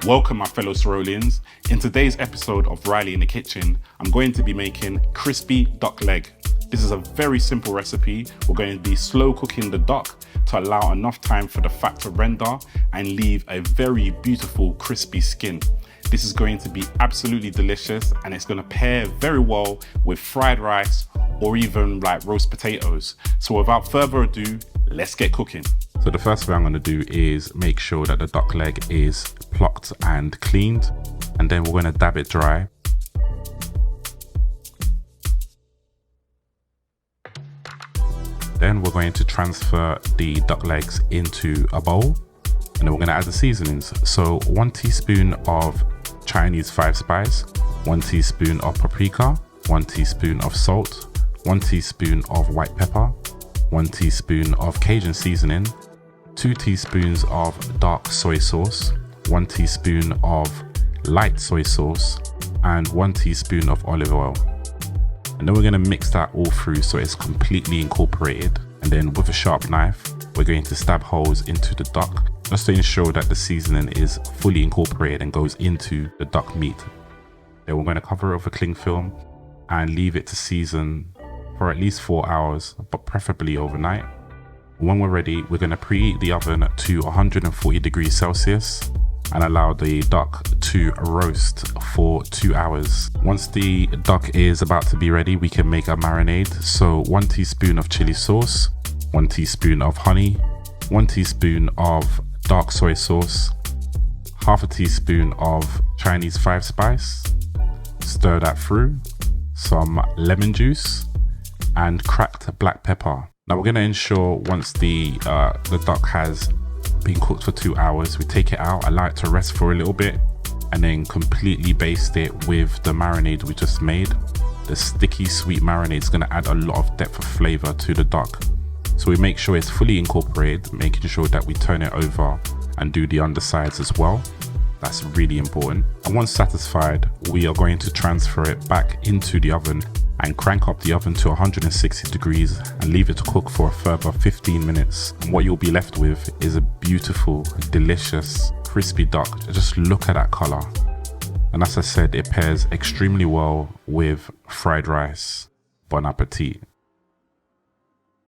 Welcome my fellow Serolians. In today's episode of Riley in the Kitchen, I'm going to be making crispy duck leg. This is a very simple recipe. We're going to be slow cooking the duck to allow enough time for the fat to render and leave a very beautiful crispy skin. This is going to be absolutely delicious and it's going to pair very well with fried rice or even like roast potatoes. So without further ado, let's get cooking. So the first thing I'm going to do is make sure that the duck leg is plucked and cleaned, and then we're going to dab it dry. Then we're going to transfer the duck legs into a bowl, and then we're going to add the seasonings. So 1 teaspoon of Chinese 5 spice, 1 teaspoon of paprika, 1 teaspoon of salt, 1 teaspoon of white pepper, 1 teaspoon of Cajun seasoning, 2 teaspoons of dark soy sauce, 1 teaspoon of light soy sauce, and 1 teaspoon of olive oil. And then we're going to mix that all through so it's completely incorporated. And then with a sharp knife, we're going to stab holes into the duck just to ensure that the seasoning is fully incorporated and goes into the duck meat. Then we're going to cover it with a cling film and leave it to season for at least 4 hours, but preferably overnight. When we're ready, we're going to preheat the oven to 140 degrees Celsius and allow the duck to roast for 2 hours. Once the duck is about to be ready, we can make a marinade. So 1 teaspoon of chili sauce, 1 teaspoon of honey, 1 teaspoon of dark soy sauce, half a teaspoon of Chinese 5 spice, stir that through, some lemon juice, and cracked black pepper. Now we're going to ensure once the duck has been cooked for 2 hours, we take it out, allow it to rest for a little bit, and then completely baste it with the marinade we just made. The sticky sweet marinade is going to add a lot of depth of flavor to the duck. So we make sure it's fully incorporated, making sure that we turn it over and do the undersides as well. That's really important. And once satisfied, we are going to transfer it back into the oven and crank up the oven to 160 degrees and leave it to cook for a further 15 minutes. And what you'll be left with is a beautiful, delicious, crispy duck. Just look at that color. And as I said, it pairs extremely well with fried rice. Bon appetit.